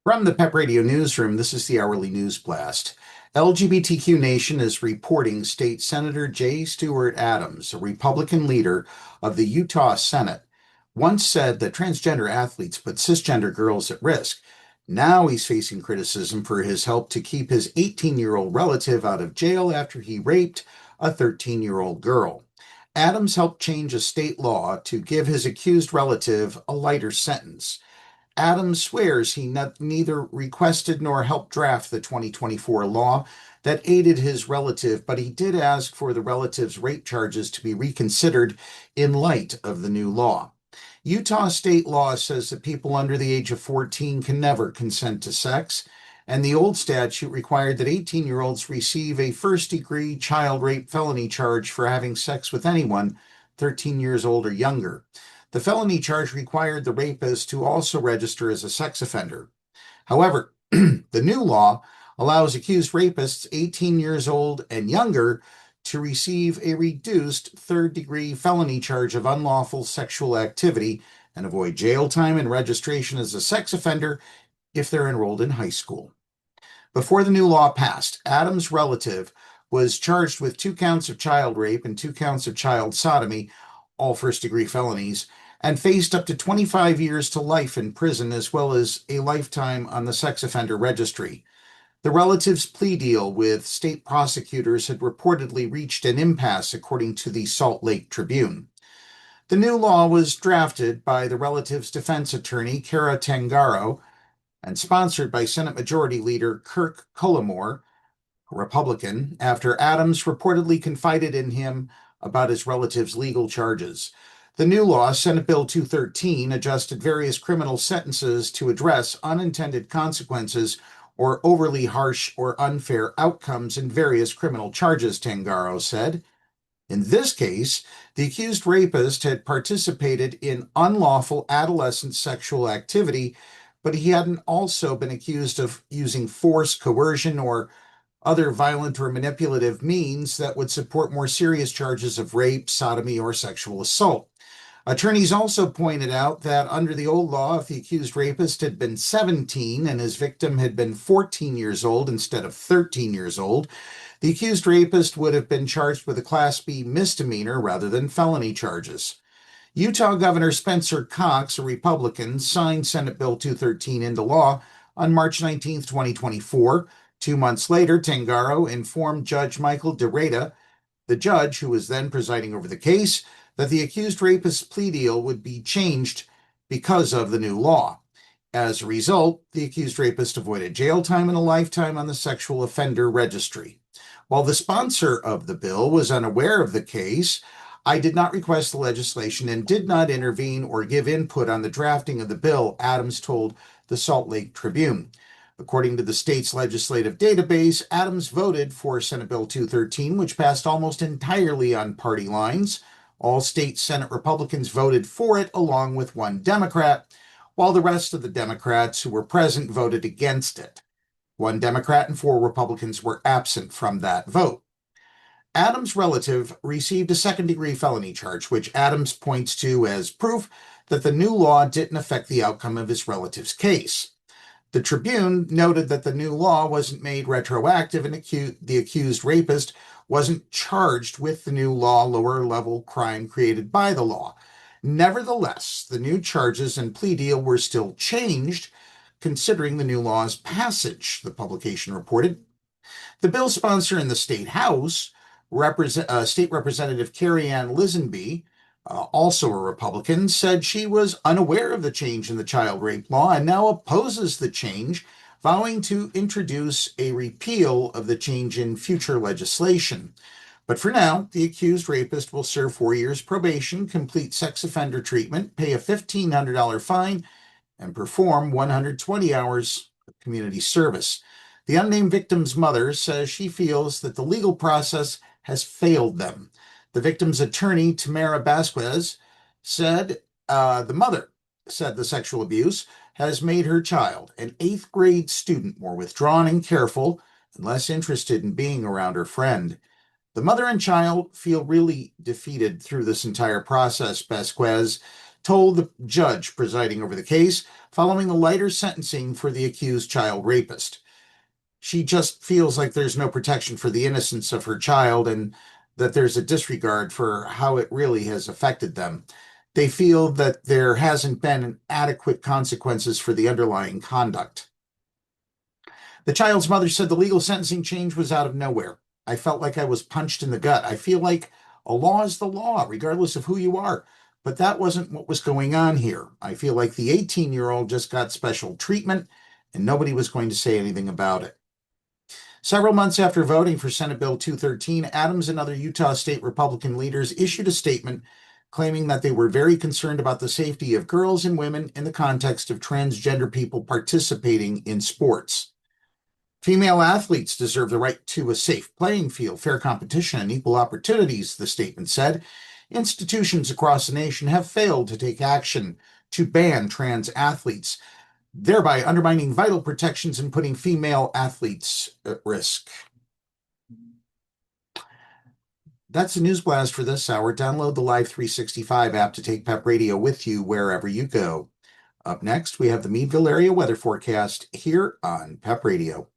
From the PEP Radio Newsroom, this is the Hourly News Blast. LGBTQ Nation is reporting State Senator Stuart Adams, a Republican leader of the Utah Senate, once said that transgender athletes put cisgender girls at risk. Now he's facing criticism for his help to keep his 18-year-old relative out of jail after he raped a 13-year-old girl. Adams helped change a state law to give his accused relative a lighter sentence. Adams swears he neither requested nor helped draft the 2024 law that aided his relative, but he did ask for the relative's rape charges to be reconsidered in light of the new law. Utah state law says that people under the age of 14 can never consent to sex, and the old statute required that 18-year-olds receive a first-degree child rape felony charge for having sex with anyone 13 years old or younger. The felony charge required the rapist to also register as a sex offender. However, the new law allows accused rapists 18 years old and younger to receive a reduced third-degree felony charge of unlawful sexual activity and avoid jail time and registration as a sex offender if they're enrolled in high school. Before the new law passed, Adams' relative was charged with 2 counts of child rape and 2 counts of child sodomy, all first-degree felonies, and faced up to 25 years to life in prison, as well as a lifetime on the sex offender registry. The relative's plea deal with state prosecutors had reportedly reached an impasse, according to the Salt Lake Tribune. The new law was drafted by the relative's defense attorney, Kara Tangaro, and sponsored by Senate Majority Leader Kirk Cullimore, a Republican, after Adams reportedly confided in him about his relative's legal charges. The new law, Senate Bill 213, adjusted various criminal sentences to address unintended consequences or overly harsh or unfair outcomes in various criminal charges, Tangaro said. In this case, the accused rapist had participated in unlawful adolescent sexual activity, but he hadn't also been accused of using force, coercion, or other violent or manipulative means that would support more serious charges of rape, sodomy, or sexual assault. Attorneys also pointed out that under the old law, if the accused rapist had been 17 and his victim had been 14 years old instead of 13 years old, the accused rapist would have been charged with a Class B misdemeanor rather than felony charges. Utah Governor Spencer Cox, a Republican, signed Senate Bill 213 into law on March 19, 2024. 2 months later, Tangaro informed Judge Michael DeRata, the judge who was then presiding over the case, that the accused rapist's plea deal would be changed because of the new law. As a result, the accused rapist avoided jail time and a lifetime on the sexual offender registry. While the sponsor of the bill was unaware of the case, I did not request the legislation and did not intervene or give input on the drafting of the bill, Adams told the Salt Lake Tribune. According to the state's legislative database, Adams voted for Senate Bill 213, which passed almost entirely on party lines. All state Senate Republicans voted for it, along with 1 Democrat, while the rest of the Democrats who were present voted against it. 1 Democrat and 4 Republicans were absent from that vote. Adams' relative received a second-degree felony charge, which Adams points to as proof that the new law didn't affect the outcome of his relative's case. The Tribune noted that the new law wasn't made retroactive and the accused rapist wasn't charged with the new law lower-level crime created by the law. Nevertheless, the new charges and plea deal were still changed, considering the new law's passage, the publication reported. The bill sponsor in the State House, State Representative Carrie Ann Lisenby, also a Republican, said she was unaware of the change in the child rape law and now opposes the change, vowing to introduce a repeal of the change in future legislation. But for now, the accused rapist will serve 4 years probation, complete sex offender treatment, pay a $1,500 fine, and perform 120 hours of community service. The unnamed victim's mother says she feels that the legal process has failed them. The victim's attorney, Tamara Vasquez, said the mother said the sexual abuse has made her child, an 8th grade student, more withdrawn and careful and less interested in being around her friend. The mother and child feel really defeated through this entire process, Vasquez told the judge presiding over the case, following a lighter sentencing for the accused child rapist. She just feels like there's no protection for the innocence of her child and that there's a disregard for how it really has affected them. They feel that there hasn't been adequate consequences for the underlying conduct. The child's mother said the legal sentencing change was out of nowhere. I felt like I was punched in the gut. I feel like a law is the law, regardless of who you are. But that wasn't what was going on here. I feel like the 18-year-old just got special treatment and nobody was going to say anything about it. Several months after voting for Senate Bill 213, Adams and other Utah state Republican leaders issued a statement claiming that they were very concerned about the safety of girls and women in the context of transgender people participating in sports. Female athletes deserve the right to a safe playing field, fair competition, and equal opportunities, the statement said. Institutions across the nation have failed to take action to ban trans athletes, thereby undermining vital protections and putting female athletes at risk. That's the news blast for this hour. Download the Live 365 app to take PEP Radio with you wherever you go. Up next, we have the Meadville area weather forecast here on PEP Radio.